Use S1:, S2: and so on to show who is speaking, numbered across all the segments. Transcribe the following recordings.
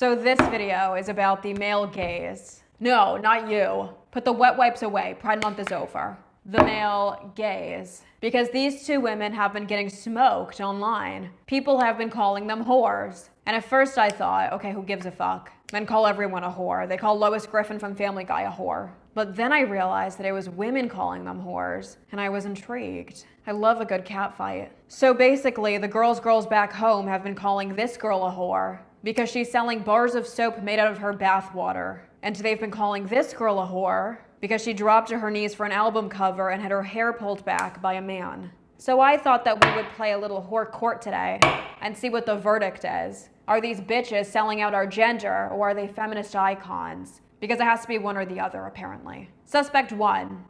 S1: So this video is about the male gaze. No, not you. Put the wet wipes away. Pride Month is over. The male gaze. Because these two women have been getting smoked online. People have been calling them whores. And at first I thought, okay, who gives a fuck? Men call everyone a whore. They call Lois Griffin from Family Guy a whore. But then I realized that it was women calling them whores, and I was intrigued. I love a good catfight. So basically, the girls back home have been calling this girl a whore because she's selling bars of soap made out of her bath water. And they've been calling this girl a whore because she dropped to her knees for an album cover and had her hair pulled back by a man. So I thought that we would play a little whore court today and see what the verdict is. Are these bitches selling out our gender, or are they feminist icons? Because it has to be one or the other, apparently. Suspect 1.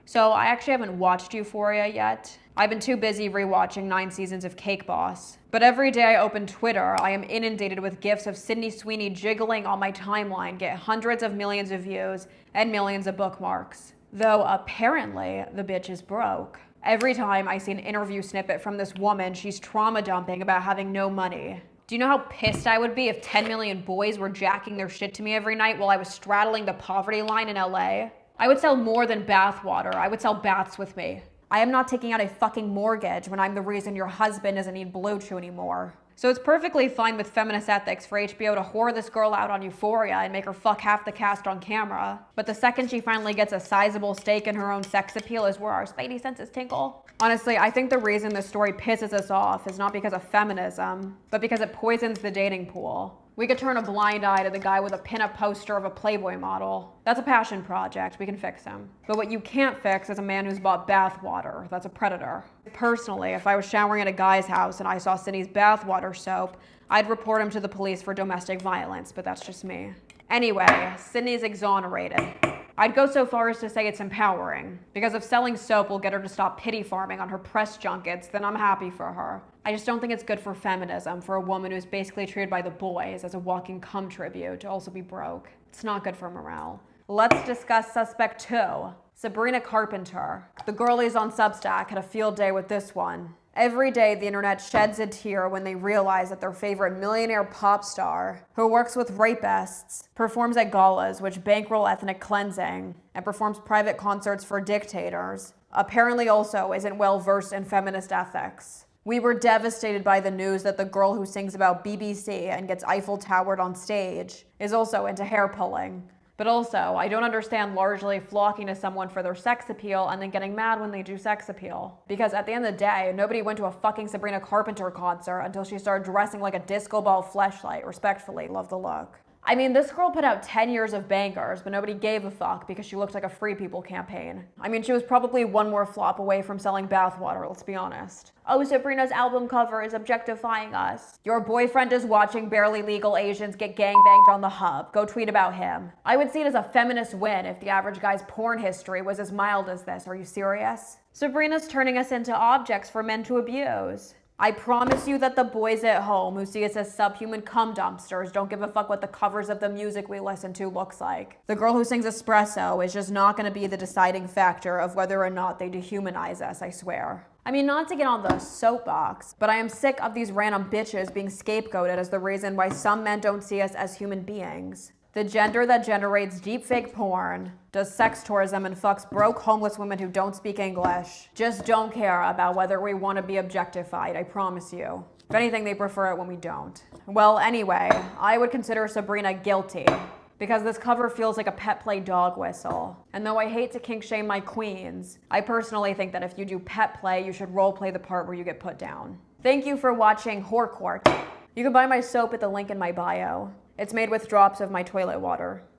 S1: So I actually haven't watched Euphoria yet. I've been too busy rewatching 9 seasons of Cake Boss. But every day I open Twitter, I am inundated with gifs of Sweeney jiggling on my timeline, get hundreds of millions of views and millions of bookmarks. Though apparently the bitch is broke. Every time I see an interview snippet from this woman, she's trauma dumping about having no money. Do you know how pissed I would be if 10 million boys were jacking their shit to me every night while I was straddling the poverty line in LA? I would sell more than bath water. I would sell baths with me. I am not taking out a fucking mortgage when I'm the reason your husband doesn't need Blue Chew anymore. So it's perfectly fine with Feminist Ethics for HBO to whore this girl out on Euphoria and make her fuck half the cast on camera. But the second she finally gets a sizable stake in her own sex appeal is where our spidey senses tinkle. Honestly, I think the reason this story pisses us off is not because of feminism, but because it poisons the dating pool. We could turn a blind eye to the guy with a pinup poster of a Playboy model. That's a passion project, we can fix him. But what you can't fix is a man who's bought bath water. That's a predator. Personally, if I was showering at a guy's house and I saw Sydney's bath water soap, I'd report him to the police for domestic violence, but that's just me. Anyway, Sydney's exonerated. I'd go so far as to say it's empowering, because if selling soap will get her to stop pity farming on her press junkets, then I'm happy for her. I just don't think it's good for feminism for a woman who's basically treated by the boys as a walking cum tribute to also be broke. It's not good for morale. Let's discuss suspect 2, Sabrina Carpenter. The girlies on Substack had a field day with this one. Every day, the internet sheds a tear when they realize that their favorite millionaire pop star, who works with rapists, performs at galas which bankroll ethnic cleansing, and performs private concerts for dictators, apparently also isn't well versed in feminist ethics. We were devastated by the news that the girl who sings about BBC and gets Eiffel Towered on stage is also into hair pulling. But also, I don't understand largely flocking to someone for their sex appeal and then getting mad when they do sex appeal. Because at the end of the day, nobody went to a fucking Sabrina Carpenter concert until she started dressing like a disco ball fleshlight. Respectfully, love the look. I mean, this girl put out 10 years of bangers, but nobody gave a fuck because she looked like a Free People campaign. I mean, she was probably one more flop away from selling bathwater, let's be honest. Oh, Sabrina's album cover is objectifying us. Your boyfriend is watching barely legal Asians get gangbanged on the hub. Go tweet about him. I would see it as a feminist win if the average guy's porn history was as mild as this. Are you serious? Sabrina's turning us into objects for men to abuse. I promise you that the boys at home who see us as subhuman cum dumpsters don't give a fuck what the covers of the music we listen to looks like. The girl who sings Espresso is just not going to be the deciding factor of whether or not they dehumanize us, I swear. I mean, not to get on the soapbox, but I am sick of these random bitches being scapegoated as the reason why some men don't see us as human beings. The gender that generates deepfake porn, does sex tourism, and fucks broke homeless women who don't speak English just don't care about whether we want to be objectified, I promise you. If anything, they prefer it when we don't. Well, anyway, I would consider Sabrina guilty because this cover feels like a pet play dog whistle. And though I hate to kink shame my queens, I personally think that if you do pet play, you should role play the part where you get put down. Thank you for watching Whore Court. You can buy my soap at the link in my bio. It's made with drops of my toilet water.